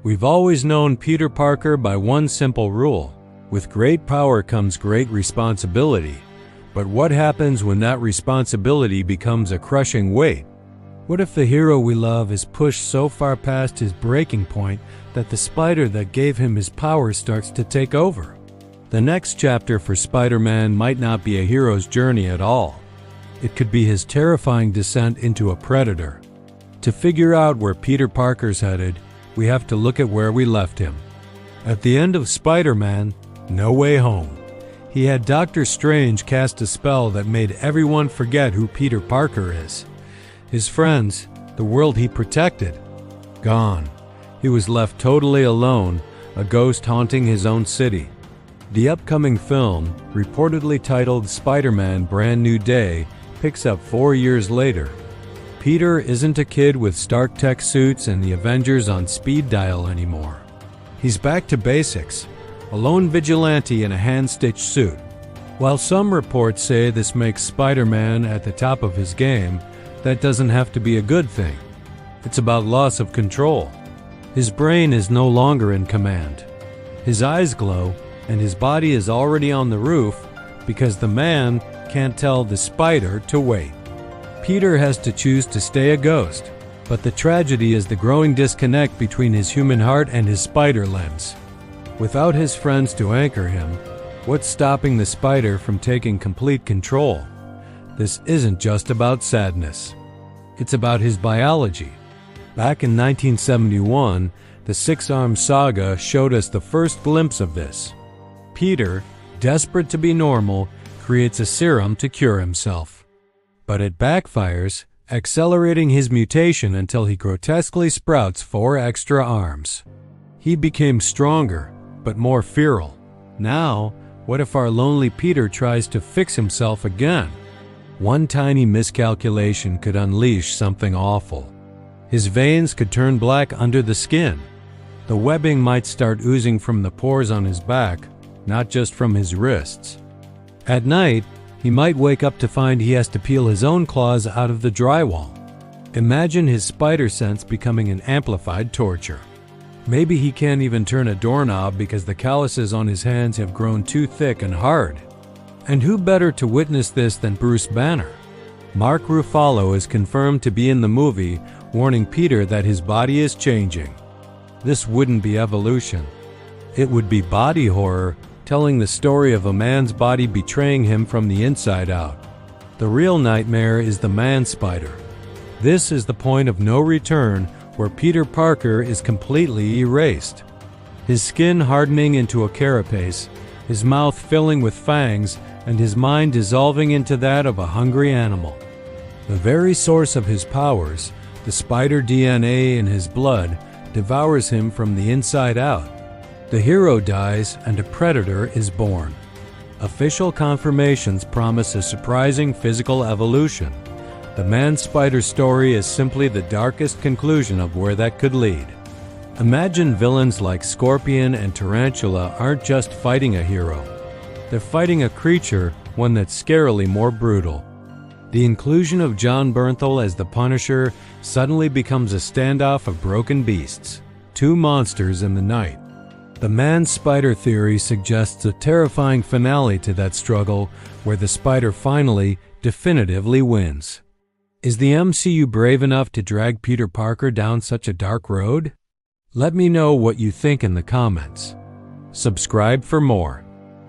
We've always known Peter Parker by one simple rule: with great power comes great responsibility. But what happens when that responsibility becomes a crushing weight? What if the hero we love is pushed so far past his breaking point that the spider that gave him his power starts to take over? The next chapter for Spider-Man might not be a hero's journey at all. It could be his terrifying descent into a predator. To figure out where Peter Parker's headed, we have to look at where we left him. At the end of Spider-Man: No Way Home, he had Dr. Strange cast a spell that made everyone forget who Peter Parker is. His friends, the world he protected, gone. He was left totally alone, a ghost haunting his own city. The upcoming film, reportedly titled Spider-Man: Brand New Day, picks up 4 years later. Peter isn't a kid with Stark Tech suits and the Avengers on speed dial anymore. He's back to basics, a lone vigilante in a hand-stitched suit. While some reports say this makes Spider-Man at the top of his game, that doesn't have to be a good thing. It's about loss of control. His brain is no longer in command. His eyes glow, and his body is already on the roof because the man can't tell the spider to wait. Peter has to choose to stay a ghost, but the tragedy is the growing disconnect between his human heart and his spider limbs. Without his friends to anchor him, what's stopping the spider from taking complete control? This isn't just about sadness. It's about his biology. Back in 1971, the Six-Armed Saga showed us the first glimpse of this. Peter, desperate to be normal, creates a serum to cure himself. But it backfires, accelerating his mutation until he grotesquely sprouts 4 extra arms. He became stronger, but more feral. Now, what if our lonely Peter tries to fix himself again? One tiny miscalculation could unleash something awful. His veins could turn black under the skin. The webbing might start oozing from the pores on his back, not just from his wrists. At night, he might wake up to find he has to peel his own claws out of the drywall. Imagine his spider sense becoming an amplified torture. Maybe he can't even turn a doorknob because the calluses on his hands have grown too thick and hard. And who better to witness this than Bruce Banner? Mark Ruffalo is confirmed to be in the movie, warning Peter that his body is changing. This wouldn't be evolution. It would be body horror, telling the story of a man's body betraying him from the inside out. The real nightmare is the man spider. This is the point of no return where Peter Parker is completely erased. His skin hardening into a carapace, his mouth filling with fangs, and his mind dissolving into that of a hungry animal. The very source of his powers, the spider DNA in his blood, devours him from the inside out. The hero dies and a predator is born. Official confirmations promise a surprising physical evolution. The man-spider story is simply the darkest conclusion of where that could lead. Imagine villains like Scorpion and Tarantula aren't just fighting a hero. They're fighting a creature, one that's scarily more brutal. The inclusion of John Bernthal as the Punisher suddenly becomes a standoff of broken beasts, 2 monsters in the night. The man-spider theory suggests a terrifying finale to that struggle where the spider finally, definitively wins. Is the MCU brave enough to drag Peter Parker down such a dark road? Let me know what you think in the comments. Subscribe for more.